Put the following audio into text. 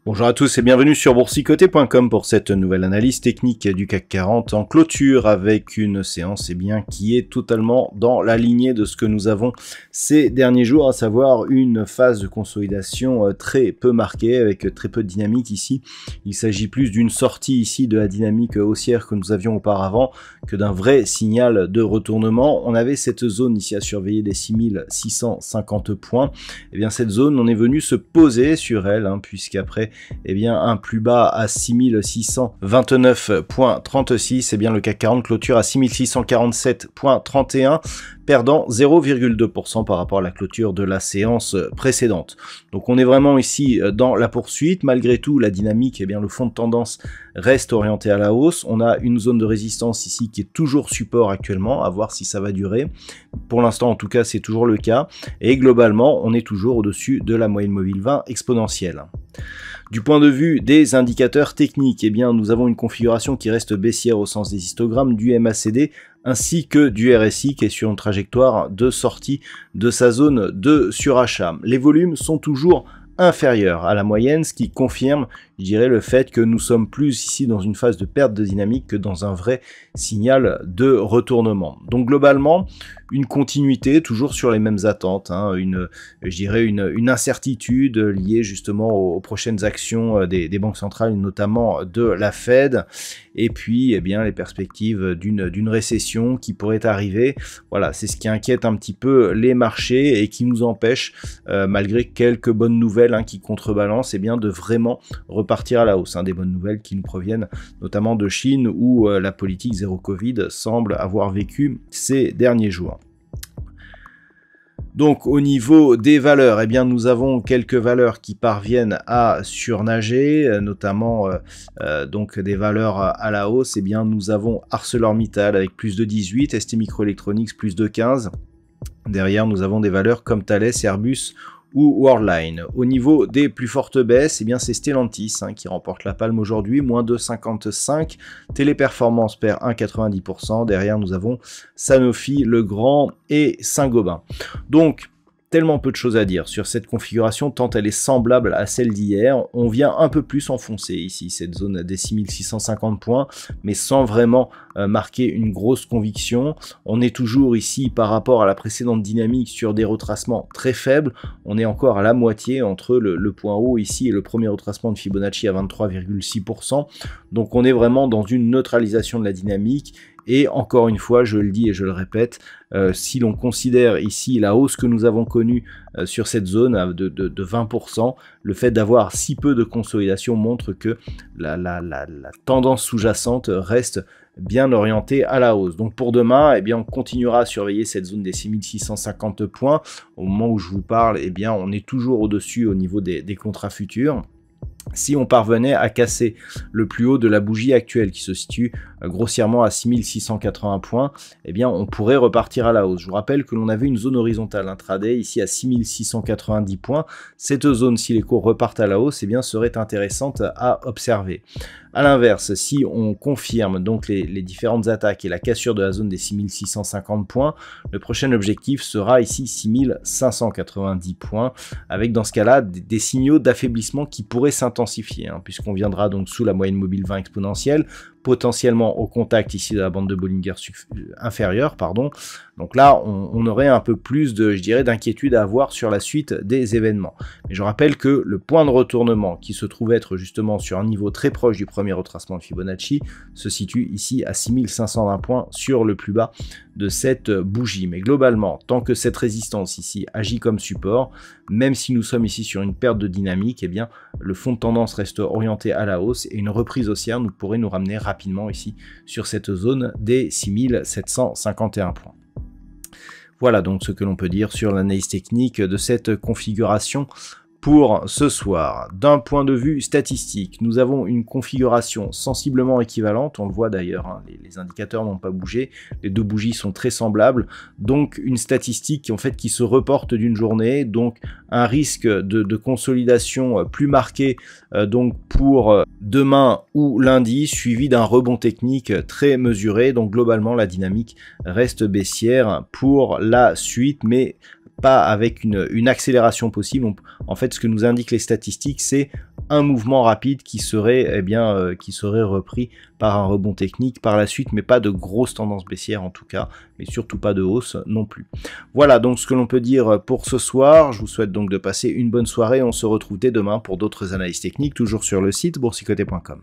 Bonjour à tous et bienvenue sur boursicoté.com pour cette nouvelle analyse technique du CAC 40 en clôture avec une séance qui est totalement dans la lignée de ce que nous avons ces derniers jours, à savoir une phase de consolidation très peu marquée avec très peu de dynamique ici. Il s'agit plus d'une sortie ici de la dynamique haussière que nous avions auparavant que d'un vrai signal de retournement. On avait cette zone ici à surveiller des 6650 points. Et bien cette zone, on est venu se poser sur elle puisqu'après un plus bas à 6629.36, le CAC 40 clôture à 6647.31, perdant 0,2% par rapport à la clôture de la séance précédente. Donc on est vraiment ici dans la poursuite. Malgré tout, la dynamique, le fond de tendance reste orienté à la hausse. On a une zone de résistance ici qui est toujours support actuellement, à voir si ça va durer. Pour l'instant, en tout cas, c'est toujours le cas. Et globalement, on est toujours au-dessus de la moyenne mobile 20 exponentielle. Du point de vue des indicateurs techniques, nous avons une configuration qui reste baissière au sens des histogrammes du MACD ainsi que du RSI qui est sur une trajectoire de sortie de sa zone de surachat. Les volumes sont toujours inférieurs à la moyenne, ce qui confirme, je dirais, le fait que nous sommes plus ici dans une phase de perte de dynamique que dans un vrai signal de retournement. Donc globalement, une continuité, toujours sur les mêmes attentes, une incertitude liée justement aux prochaines actions des banques centrales, notamment de la Fed, et puis les perspectives d'une récession qui pourrait arriver. Voilà, c'est ce qui inquiète un petit peu les marchés et qui nous empêche, malgré quelques bonnes nouvelles qui contrebalancent, de vraiment repartir à la hausse. Des bonnes nouvelles qui nous proviennent notamment de Chine où la politique zéro Covid semble avoir vécu ces derniers jours. Donc au niveau des valeurs, nous avons quelques valeurs qui parviennent à surnager, notamment donc des valeurs à la hausse. Nous avons ArcelorMittal avec plus de 18, ST Microelectronics plus de 15. Derrière, nous avons des valeurs comme Thales, Airbus ou Worldline. Au niveau des plus fortes baisses, c'est Stellantis qui remporte la palme aujourd'hui, moins 2,55. Téléperformance perd 1,90%. Derrière, nous avons Sanofi, Legrand et Saint-Gobain. Donc, tellement peu de choses à dire sur cette configuration tant elle est semblable à celle d'hier. On vient un peu plus enfoncer ici cette zone des 6650 points, mais sans vraiment marquer une grosse conviction. On est toujours ici par rapport à la précédente dynamique sur des retracements très faibles. On est encore à la moitié entre le point haut ici et le premier retracement de Fibonacci à 23,6%. Donc on est vraiment dans une neutralisation de la dynamique. Et encore une fois, je le dis et je le répète, si l'on considère ici la hausse que nous avons connue sur cette zone de 20%, le fait d'avoir si peu de consolidation montre que la tendance sous-jacente reste bien orientée à la hausse. Donc pour demain, on continuera à surveiller cette zone des 6650 points. Au moment où je vous parle, on est toujours au-dessus au niveau des contrats futurs. Si on parvenait à casser le plus haut de la bougie actuelle qui se situe grossièrement à 6680 points, on pourrait repartir à la hausse. Je vous rappelle que l'on avait une zone horizontale intraday ici à 6690 points. Cette zone, si les cours repartent à la hausse, serait intéressante à observer. A l'inverse, si on confirme donc les différentes attaques et la cassure de la zone des 6650 points, le prochain objectif sera ici 6590 points, avec dans ce cas-là des signaux d'affaiblissement qui pourraient s'intensifier, puisqu'on viendra donc sous la moyenne mobile 20 exponentielle, potentiellement au contact ici de la bande de Bollinger inférieure, Donc là, on aurait un peu plus d'inquiétude à avoir sur la suite des événements. Mais je rappelle que le point de retournement qui se trouve être justement sur un niveau très proche du premier retracement de Fibonacci se situe ici à 6520 points sur le plus bas de cette bougie. Mais globalement, tant que cette résistance ici agit comme support, même si nous sommes ici sur une perte de dynamique, le fond de tendance reste orienté à la hausse et une reprise haussière pourrait nous ramener rapidement ici sur cette zone des 6751 points. Voilà donc ce que l'on peut dire sur l'analyse technique de cette configuration Pour ce soir, d'un point de vue statistique, nous avons une configuration sensiblement équivalente, on le voit d'ailleurs, hein, les indicateurs n'ont pas bougé, les deux bougies sont très semblables, donc une statistique en fait qui se reporte d'une journée, donc un risque de consolidation plus marqué donc pour demain ou lundi, suivi d'un rebond technique très mesuré, donc globalement la dynamique reste baissière pour la suite, mais pas avec une accélération possible. En fait, ce que nous indiquent les statistiques, c'est un mouvement rapide qui serait, qui serait repris par un rebond technique par la suite, mais pas de grosse tendance baissière en tout cas, mais surtout pas de hausse non plus. Voilà donc ce que l'on peut dire pour ce soir. Je vous souhaite donc de passer une bonne soirée. On se retrouve dès demain pour d'autres analyses techniques, toujours sur le site boursicoté.com.